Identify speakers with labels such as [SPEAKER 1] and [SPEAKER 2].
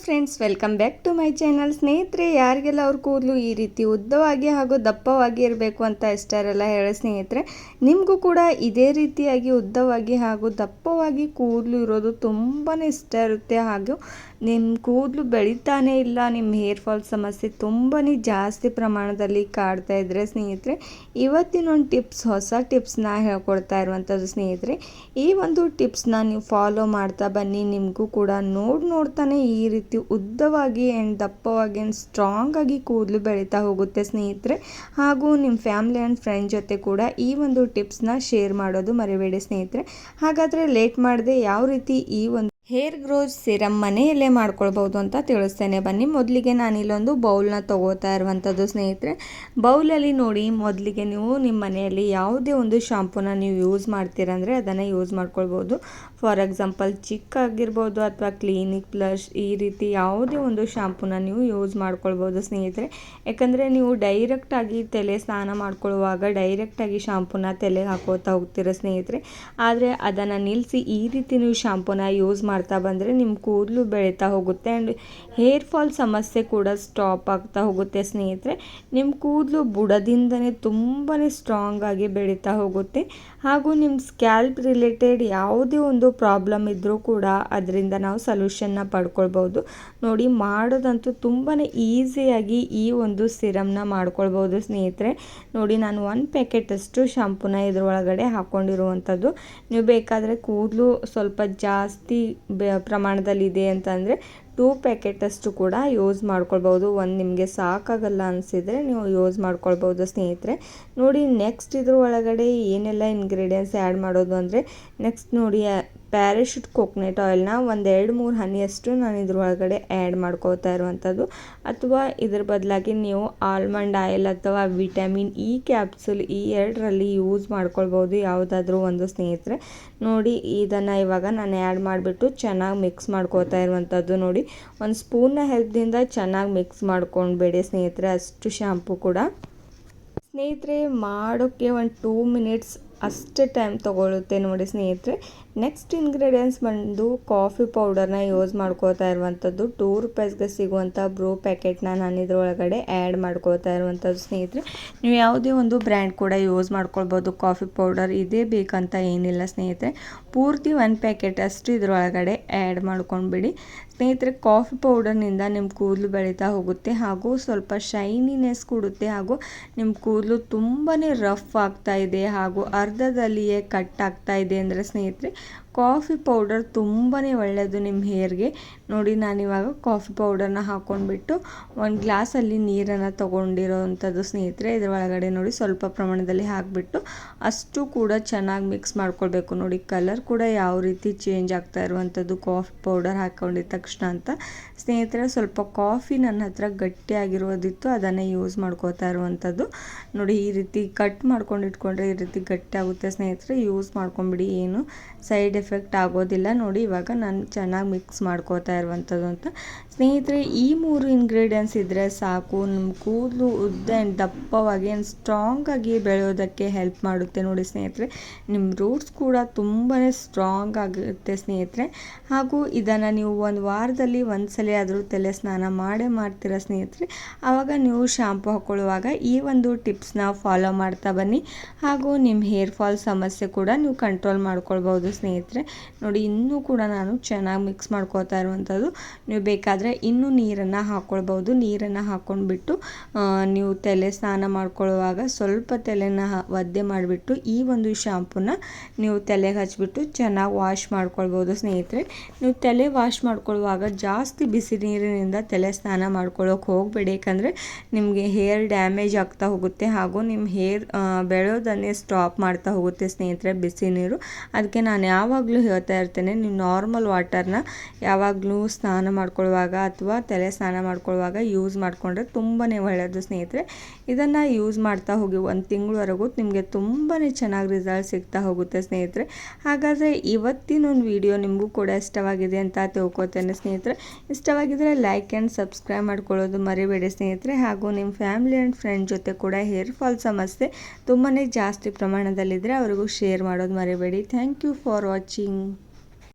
[SPEAKER 1] Friends, welcome back to my channel. ಸ್ನೇಹಿತರೆ, ಯಾರಿಗೆಲ್ಲ ಅವ್ರ ಕೂದಲು ಈ ರೀತಿ ಉದ್ದವಾಗಿ ಹಾಗೂ ದಪ್ಪವಾಗಿ ಇರಬೇಕು ಅಂತ ಇಷ್ಟ ಇರಲ್ಲ ಹೇಳಿ ಸ್ನೇಹಿತರೆ, ನಿಮಗೂ ಕೂಡ ಇದೇ ರೀತಿಯಾಗಿ ಉದ್ದವಾಗಿ ಹಾಗೂ ದಪ್ಪವಾಗಿ ಕೂದಲು ಇರೋದು ತುಂಬಾ ಇಷ್ಟ ಇರುತ್ತೆ. ಹಾಗೂ ನಿಮ್ಮ ಕೂದಲು ಬೆಳೀತಾನೆ ಇಲ್ಲ, ನಿಮ್ಮ ಹೇರ್ ಫಾಲ್ ಸಮಸ್ಯೆ ತುಂಬಾ ಜಾಸ್ತಿ ಪ್ರಮಾಣದಲ್ಲಿ ಕಾಡ್ತಾ ಇದ್ದರೆ ಸ್ನೇಹಿತರೆ, ಇವತ್ತಿನ ಒಂದು ಹೊಸ ಟಿಪ್ಸ್ನ ಹೇಳ್ಕೊಡ್ತಾ ಇರುವಂಥದ್ದು ಸ್ನೇಹಿತರೆ. ಈ ಒಂದು ಟಿಪ್ಸ್ನ ನೀವು ಫಾಲೋ ಮಾಡ್ತಾ ಬನ್ನಿ. ನಿಮಗೂ ಕೂಡ ನೋಡ್ತಾನೆ ಈ ರೀತಿ ಉದ್ದವಾಗಿ ಆ್ಯಂಡ್ ದಪ್ಪವಾಗಿ ಆ್ಯಂಡ್ ಸ್ಟ್ರಾಂಗ್ ಆಗಿ ಕೂದಲು ಬೆಳೀತಾ ಹೋಗುತ್ತೆ ಸ್ನೇಹಿತರೆ. ಹಾಗೂ ನಿಮ್ಮ ಫ್ಯಾಮಿಲಿ ಆ್ಯಂಡ್ ಫ್ರೆಂಡ್ ಜೊತೆ ಕೂಡ ಈ ಒಂದು ಟಿಪ್ಸ್ನ ಶೇರ್ ಮಾಡೋದು ಮರಿಬೇಡಿ ಸ್ನೇಹಿತರೆ. ಹಾಗಾದರೆ ಲೇಟ್ ಮಾಡದೆ ಯಾವ ರೀತಿ ಈ ಒಂದು ಹೇರ್ ಗ್ರೋತ್ ಸಿರಮ್ ಮನೆಯಲ್ಲೇ ಮಾಡ್ಕೊಳ್ಬೋದು ಅಂತ ತಿಳಿಸ್ತೇನೆ ಬನ್ನಿ. ಮೊದಲಿಗೆ ನಾನಿಲ್ಲೊಂದು ಬೌಲ್ನ ತೊಗೋತಾ ಇರುವಂಥದ್ದು ಸ್ನೇಹಿತರೆ. ಬೌಲಲ್ಲಿ ನೋಡಿ, ಮೊದಲಿಗೆ ನೀವು ನಿಮ್ಮ ಮನೆಯಲ್ಲಿ ಯಾವುದೇ ಒಂದು ಶಾಂಪೂನ ನೀವು ಯೂಸ್ ಮಾಡ್ತೀರಂದರೆ ಅದನ್ನು ಯೂಸ್ ಮಾಡ್ಕೊಳ್ಬೋದು. ಫಾರ್ ಎಕ್ಸಾಂಪಲ್ ಚಿಕ್ ಆಗಿರ್ಬೋದು ಅಥವಾ ಕ್ಲಿನಿಕ್ ಪ್ಲಸ್, ಈ ರೀತಿ ಯಾವುದೇ ಒಂದು ಶಾಂಪೂನ ನೀವು ಯೂಸ್ ಮಾಡ್ಕೊಳ್ಬೋದು ಸ್ನೇಹಿತರೆ. ಯಾಕಂದರೆ ನೀವು ಡೈರೆಕ್ಟಾಗಿ ತಲೆ ಸ್ನಾನ ಮಾಡ್ಕೊಳ್ಳುವಾಗ ಡೈರೆಕ್ಟಾಗಿ ಶಾಂಪೂನ ತಲೆಗೆ ಹಾಕೋತಾ ಹೋಗ್ತೀರ ಸ್ನೇಹಿತರೆ. ಆದರೆ ಅದನ್ನು ನಿಲ್ಲಿಸಿ ಈ ರೀತಿ ನೀವು ಶಾಂಪೂನ ಯೂಸ್ ಮಾಡ್ತಾ ಬಂದರೆ ನಿಮ್ಮ ಕೂದಲು ಬೆಳೀತಾ ಹೋಗುತ್ತೆ ಆ್ಯಂಡ್ ಹೇರ್ ಫಾಲ್ ಸಮಸ್ಯೆ ಕೂಡ ಸ್ಟಾಪ್ ಆಗ್ತಾ ಹೋಗುತ್ತೆ ಸ್ನೇಹಿತರೆ. ನಿಮ್ಮ ಕೂದಲು ಬುಡದಿಂದನೇ ತುಂಬಾ ಸ್ಟ್ರಾಂಗ್ ಆಗಿ ಬೆಳೀತಾ ಹೋಗುತ್ತೆ. ಹಾಗೂ ನಿಮ್ಮ ಸ್ಕ್ಯಾಲ್ಪ್ ರಿಲೇಟೆಡ್ ಯಾವುದೇ ಒಂದು ಪ್ರಾಬ್ಲಮ್ ಇದ್ದರೂ ಕೂಡ ಅದರಿಂದ ನಾವು ಸೊಲ್ಯೂಷನ್ನ ಪಡ್ಕೊಳ್ಬೋದು. ನೋಡಿ, ಮಾಡೋದಂತೂ ತುಂಬಾ ಈಸಿಯಾಗಿ ಈ ಒಂದು ಸಿರಮ್ನ ಮಾಡ್ಕೊಳ್ಬೋದು ಸ್ನೇಹಿತರೆ. ನೋಡಿ, ನಾನು 1 ಪ್ಯಾಕೆಟಷ್ಟು ಶಾಂಪೂನ ಇದರೊಳಗಡೆ ಹಾಕ್ಕೊಂಡಿರುವಂಥದ್ದು. ನೀವು ಬೇಕಾದರೆ ಕೂದಲು ಸ್ವಲ್ಪ ಜಾಸ್ತಿ ಪ್ರಮಾಣದಲ್ಲಿದೆ ಅಂತಂದರೆ 2 ಪ್ಯಾಕೆಟಷ್ಟು ಕೂಡ ಯೂಸ್ ಮಾಡ್ಕೊಳ್ಬೋದು. ಒಂದು ನಿಮಗೆ ಸಾಕಾಗಲ್ಲ ಅನಿಸಿದರೆ ನೀವು ಯೂಸ್ ಮಾಡ್ಕೊಳ್ಬೋದು ಸ್ನೇಹಿತರೆ. ನೋಡಿ, ನೆಕ್ಸ್ಟ್ ಇದ್ರ ಒಳಗಡೆ ಏನೆಲ್ಲ ಇಂಗ್ರೀಡಿಯೆಂಟ್ಸ್ ಆ್ಯಡ್ ಮಾಡೋದು ಅಂದರೆ, ನೆಕ್ಸ್ಟ್ ನೋಡಿ, ಪ್ಯಾರಾಶೂಟ್ ಕೋಕೋನಟ್ ಆಯಿಲ್ನ ಒಂದು 2-3 ಹನಿಯಷ್ಟು ನಾನು ಇದ್ರೊಳಗಡೆ ಆ್ಯಡ್ ಮಾಡ್ಕೋತಾ ಇರುವಂಥದ್ದು. ಅಥವಾ ಇದ್ರ ಬದಲಾಗಿ ನೀವು ಆಲ್ಮಂಡ್ ಆಯಿಲ್ ಅಥವಾ ವಿಟಮಿನ್ ಇ ಕ್ಯಾಪ್ಸುಲ್, ಈ ಎರಡರಲ್ಲಿ ಯೂಸ್ ಮಾಡ್ಕೊಳ್ಬೋದು ಯಾವುದಾದ್ರೂ ಒಂದು ಸ್ನೇಹಿತರೆ. ನೋಡಿ, ಇದನ್ನು ಇವಾಗ ನಾನು ಆ್ಯಡ್ ಮಾಡಿಬಿಟ್ಟು ಚೆನ್ನಾಗಿ ಮಿಕ್ಸ್ ಮಾಡ್ಕೋತಾ ಇರುವಂಥದ್ದು. ನೋಡಿ, ಒಂದು ಸ್ಪೂನ್ನ ಹೆಲ್ಪ್ದಿಂದ ಚೆನ್ನಾಗಿ ಮಿಕ್ಸ್ ಮಾಡ್ಕೊಂಡ್ಬೇಡಿ ಸ್ನೇಹಿತರೆ, ಅಷ್ಟು ಶಾಂಪೂ ಕೂಡ ಸ್ನೇಹಿತರೆ ಮಾಡೋಕ್ಕೆ ಒಂದು 2 ಮಿನಿಟ್ಸ್ ಅಷ್ಟೇ ಟೈಮ್ ತೊಗೊಳುತ್ತೆ ನೋಡಿ ಸ್ನೇಹಿತರೆ. ನೆಕ್ಸ್ಟ್ ಇಂಗ್ರೀಡಿಯೆಂಟ್ಸ್ ಬಂದು ಕಾಫಿ ಪೌಡರ್ನ ಯೂಸ್ ಮಾಡ್ಕೋತಾ ಇರುವಂಥದ್ದು. 2 ರೂಪಾಯಿಸ್ಗೆ ಸಿಗುವಂಥ ಬ್ರೂ ಪ್ಯಾಕೆಟ್ನ ನಾನು ಇದ್ರೊಳಗಡೆ ಆ್ಯಡ್ ಮಾಡ್ಕೋತಾ ಇರುವಂಥದ್ದು ಸ್ನೇಹಿತರೆ. ನೀವು ಯಾವುದೇ ಒಂದು ಬ್ರ್ಯಾಂಡ್ ಕೂಡ ಯೂಸ್ ಮಾಡ್ಕೊಳ್ಬೋದು. ಕಾಫಿ ಪೌಡರ್ ಇದೇ ಬೇಕಂತ ಏನಿಲ್ಲ ಸ್ನೇಹಿತರೆ. ಪೂರ್ತಿ 1 ಪ್ಯಾಕೆಟ್ ಅಷ್ಟು ಇದ್ರೊಳಗಡೆ ಆ್ಯಡ್ ಮಾಡ್ಕೊಂಡ್ಬಿಡಿ ಸ್ನೇಹಿತರೆ. ಕಾಫಿ ಪೌಡರ್ನಿಂದ ನಿಮ್ಮ ಕೂದಲು ಬೆಳೀತಾ ಹೋಗುತ್ತೆ ಹಾಗೂ ಸ್ವಲ್ಪ ಶೈನಿನೆಸ್ ಕೊಡುತ್ತೆ. ಹಾಗೂ ನಿಮ್ಮ ಕೂದಲು ತುಂಬಾ ರಫ್ ಆಗ್ತಾ ಇದೆ ಹಾಗೂ ಅರ್ಧದಲ್ಲಿಯೇ ಕಟ್ ಆಗ್ತಾ ಇದೆ ಅಂದರೆ ಸ್ನೇಹಿತರೆ, ಕಾಫಿ ಪೌಡರ್ ತುಂಬಾ ಒಳ್ಳೆಯದು ನಿಮ್ಮ ಹೇರ್ಗೆ. ನೋಡಿ, ನಾನಿವಾಗ ಕಾಫಿ ಪೌಡರ್ನ ಹಾಕ್ಕೊಂಡ್ಬಿಟ್ಟು ಒಂದು ಗ್ಲಾಸಲ್ಲಿ ನೀರನ್ನು ತೊಗೊಂಡಿರೋವಂಥದ್ದು ಸ್ನೇಹಿತರೆ. ಇದರೊಳಗಡೆ ನೋಡಿ ಸ್ವಲ್ಪ ಪ್ರಮಾಣದಲ್ಲಿ ಹಾಕಿಬಿಟ್ಟು ಅಷ್ಟು ಕೂಡ ಚೆನ್ನಾಗಿ ಮಿಕ್ಸ್ ಮಾಡ್ಕೊಳ್ಬೇಕು. ನೋಡಿ, ಕಲರ್ ಕೂಡ ಯಾವ ರೀತಿ ಚೇಂಜ್ ಆಗ್ತಾ ಇರುವಂಥದ್ದು ಕಾಫಿ ಪೌಡರ್ ಹಾಕ್ಕೊಂಡಿದ್ದ ತಕ್ಷಣ ಅಂತ ಸ್ನೇಹಿತರೆ. ಸ್ವಲ್ಪ ಕಾಫಿ ನನ್ನ ಹತ್ರ ಗಟ್ಟಿಯಾಗಿರೋದಿತ್ತು, ಅದನ್ನೇ ಯೂಸ್ ಮಾಡ್ಕೋತಾ ಇರುವಂಥದ್ದು. ನೋಡಿ, ಈ ರೀತಿ ಕಟ್ ಮಾಡ್ಕೊಂಡು ಇಟ್ಕೊಂಡ್ರೆ ಈ ರೀತಿ ಗಟ್ಟಿ ಆಗುತ್ತೆ ಸ್ನೇಹಿತರೆ. ಯೂಸ್ ಮಾಡ್ಕೊಂಬಿಡಿ, ಏನು ಸೈಡ್ ಎಫೆಕ್ಟ್ ಆಗೋದಿಲ್ಲ. ನೋಡಿ, ಇವಾಗ ನಾನು ಚೆನ್ನಾಗಿ ಮಿಕ್ಸ್ ಮಾಡ್ಕೋತಾ ಇರುವಂಥದ್ದು ಅಂತ ಸ್ನೇಹಿತರೆ. ಈ 3 ಇಂಗ್ರೀಡಿಯೆಂಟ್ಸ್ ಇದ್ದರೆ ಸಾಕು, ನಿಮ್ಮ ಕೂದಲು ಉದ್ದ ಆ್ಯಂಡ್ ದಪ್ಪವಾಗಿ ಆ್ಯಂಡ್ ಸ್ಟ್ರಾಂಗ್ ಆಗಿ ಬೆಳೆಯೋದಕ್ಕೆ ಹೆಲ್ಪ್ ಮಾಡುತ್ತೆ ನೋಡಿ ಸ್ನೇಹಿತರೆ. ನಿಮ್ಮ ರೂಟ್ಸ್ ಕೂಡ ತುಂಬಾ ಸ್ಟ್ರಾಂಗ್ ಆಗುತ್ತೆ ಸ್ನೇಹಿತರೆ. ಹಾಗೂ ಇದನ್ನು ನೀವು ಒಂದು ವಾರದಲ್ಲಿ ಒಂದು ಸಲ ಆದರೂ ತಲೆ ಸ್ನಾನ ಮಾಡ್ತೀರ ಸ್ನೇಹಿತರೆ. ಆವಾಗ ನೀವು ಶಾಂಪು ಹಾಕ್ಕೊಳ್ಳುವಾಗ ಈ ಒಂದು ಟಿಪ್ಸ್ನ ಫಾಲೋ ಮಾಡ್ತಾ ಬನ್ನಿ. ಹಾಗೂ ನಿಮ್ಮ ಹೇರ್ ಫಾಲ್ ಸಮಸ್ಯೆ ಕೂಡ ನೀವು ಕಂಟ್ರೋಲ್ ಮಾಡ್ಕೊಳ್ಬೋದು ಸ್ನೇಹಿತರೆ. ನೋಡಿ, ಇನ್ನೂ ಕೂಡ ನಾನು ಚೆನ್ನಾಗಿ ಮಿಕ್ಸ್ ಮಾಡ್ಕೋತಾ ಇರುವಂಥದ್ದು. ನೀವು ಬೇಕಾದರೆ ಇನ್ನೂ ನೀರನ್ನು ಹಾಕ್ಕೊಳ್ಬೋದು. ನೀರನ್ನು ಹಾಕ್ಕೊಂಡ್ಬಿಟ್ಟು ನೀವು ತಲೆ ಸ್ನಾನ ಮಾಡ್ಕೊಳ್ಳುವಾಗ ಸ್ವಲ್ಪ ತಲೆನ ಒದ್ದೆ ಮಾಡಿಬಿಟ್ಟು ಈ ಒಂದು ಶಾಂಪೂನ ನೀವು ತಲೆಗೆ ಹಚ್ಬಿಟ್ಟು ಚೆನ್ನಾಗಿ ವಾಶ್ ಮಾಡ್ಕೊಳ್ಬೋದು ಸ್ನೇಹಿತರೆ. ನೀವು ತಲೆ ವಾಶ್ ಮಾಡ್ಕೊಳ್ಳುವಾಗ ಜಾಸ್ತಿ ಬಿಸಿ ನೀರಿನಿಂದ ತಲೆ ಸ್ನಾನ ಮಾಡ್ಕೊಳ್ಳೋಕೆ ಹೋಗಬೇಡಿ. ಯಾಕಂದರೆ ನಿಮಗೆ ಹೇರ್ ಡ್ಯಾಮೇಜ್ ಆಗ್ತಾ ಹೋಗುತ್ತೆ ಹಾಗೂ ನಿಮ್ಮ ಹೇರ್ ಬೆಳೆಯೋದನ್ನೇ ಸ್ಟಾಪ್ ಮಾಡ್ತಾ ಹೋಗುತ್ತೆ ಸ್ನೇಹಿತರೆ ಬಿಸಿ ನೀರು. ಅದಕ್ಕೆ ನಾನು ಯಾವಾಗಲೂ ಹೇಳ್ತಾ ಇರ್ತೇನೆ, ನೀವು ನಾರ್ಮಲ್ ವಾಟರ್ನ ಯಾವಾಗಲೂ ಸ್ನಾನ ಮಾಡ್ಕೊಳ್ಳುವಾಗ ಅಥವಾ ತಲೆ ಸ್ನಾನ ಮಾಡ್ಕೊಳ್ಳುವಾಗ ಯೂಸ್ ಮಾಡಿಕೊಂಡ್ರೆ ತುಂಬಾ ಒಳ್ಳೆಯದು ಸ್ನೇಹಿತರೆ. ಇದನ್ನು ಯೂಸ್ ಮಾಡ್ತಾ ಹೋಗಿ 1 ತಿಂಗಳವರೆಗೂ ನಿಮಗೆ ತುಂಬಾ ಚೆನ್ನಾಗಿ ರಿಸಲ್ಟ್ ಸಿಗ್ತಾ ಹೋಗುತ್ತೆ ಸ್ನೇಹಿತರೆ. ಹಾಗಾದರೆ ಇವತ್ತಿನ ಒಂದು ವಿಡಿಯೋ ನಿಮಗೂ ಕೂಡ ಇಷ್ಟವಾಗಿದೆ ಅಂತ ತಿಳ್ಕೊತೇನೆ ಸ್ನೇಹಿತರೆ. ಇಷ್ಟವಾಗಿದ್ದರೆ ಲೈಕ್ ಆ್ಯಂಡ್ ಸಬ್ಸ್ಕ್ರೈಬ್ ಮಾಡ್ಕೊಳ್ಳೋದು ಮರಿಬೇಡಿ ಸ್ನೇಹಿತರೆ. ಹಾಗೂ ನಿಮ್ಮ ಫ್ಯಾಮಿಲಿ ಆ್ಯಂಡ್ ಫ್ರೆಂಡ್ ಜೊತೆ ಕೂಡ ಹೇರ್ ಫಾಲ್ ಸಮಸ್ಯೆ ತುಂಬಾ ಜಾಸ್ತಿ ಪ್ರಮಾಣದಲ್ಲಿದ್ದರೆ ಅವರಿಗೂ ಶೇರ್ ಮಾಡೋದು ಮರಿಬೇಡಿ. Thank you for watching.